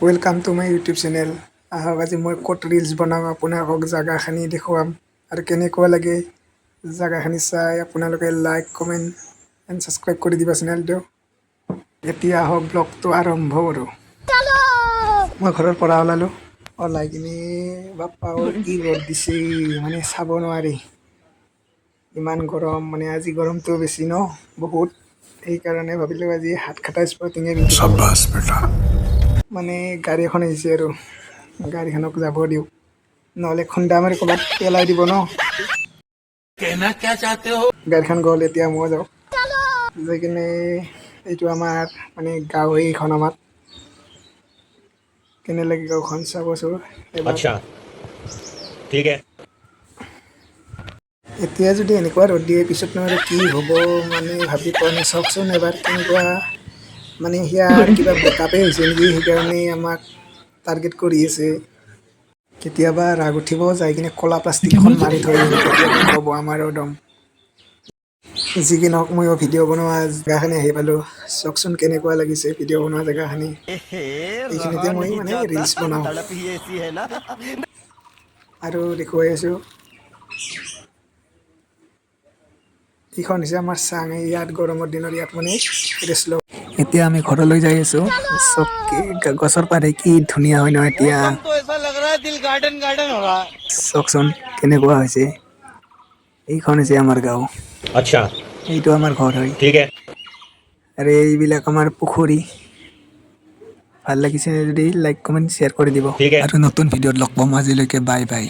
Welcome to my YouTube channel. আহক আজি মই ক'ত ৰিলছ বনাওঁ, আপোনালোকক জাগাখিনি দেখুৱাম আৰু কেনেকুৱা লাগে জাগাখিনি চাই। আপোনালোকে লাইক কমেণ্ট এণ্ড ছাবস্ক্ৰাইব কৰি দিবা চেনেলটো। এতিয়া আহক ব্লগটো আৰম্ভ কৰোঁ। মই ঘৰৰ পৰা ওলালোঁ, ওলাই কিনে বাপ্পা কি ৰ'দ দিছে, মানে চাব নোৱাৰি। ইমান গৰম, মানে আজি গৰমটো বেছি ন বহুত, সেইকাৰণে ভাবিলোঁ আজি হাত খাটা স্পৰ্টিঙে পিন্ধি মানে গাড়ী এখন আহিছে আৰু গাড়ীখনক যাব দিওঁ, নহ'লে খুন্দা মাৰি ক'ৰবাত পেলাই দিব ন। গাড়ীখন গ'ল, এতিয়া মই যাওঁ যাই কিনে এইটো আমাৰ মানে গাঁও, এইখন আমাৰ কেনে লাগে গাঁওখন চাবচোন এবাৰ। এতিয়া যদি এনেকুৱা ৰ'দ দিয়ে পিছত আৰু কি হ'ব মানে ভাবি পোৱা নাই। চাওকচোন এবাৰ কেনেকুৱা, মানে সিয়াৰ কিবা বেকআপেই হৈছে নেকি, সেইকাৰণে আমাক টাৰ্গেট কৰি আছে। কেতিয়াবা ৰাগ উঠিব, যাই কিনে ক'লা প্লাষ্টিকখন মাৰি থৈ আহিম, তেতিয়া গম পাব আমাৰো দম। যি কি নহওক, ময়ো ভিডিঅ' বনোৱা জেগাখিনি আহি পালোঁ। চাওকচোন কেনেকুৱা লাগিছে ভিডিঅ' বনোৱা জেগাখিনি। এইখিনিতে মই মানে ৰিলছ বনাওঁ আৰু দেখুৱাই আছোঁ। এইখন হৈছে আমাৰ চাং, ইয়াত গৰমৰ দিনত ইয়াত মানে ৰেষ্ট লওঁ। এতিয়া আমি ঘৰলৈ যাই আছোঁ। চব গছৰ পাৰে কি ধুনীয়া হয় নহয়, এতিয়া চাওকচোন কেনেকুৱা হৈছে। এইখন হৈছে আমাৰ গাঁও, এইটো আমাৰ ঘৰ হয় আৰু এইবিলাক আমাৰ পুখুৰী। ভাল লাগিছে যদি লাইক কমেণ্ট শ্বেয়াৰ কৰি দিব আৰু নতুন ভিডিঅ'ত লগ পাম। আজিলৈকে বাই বাই।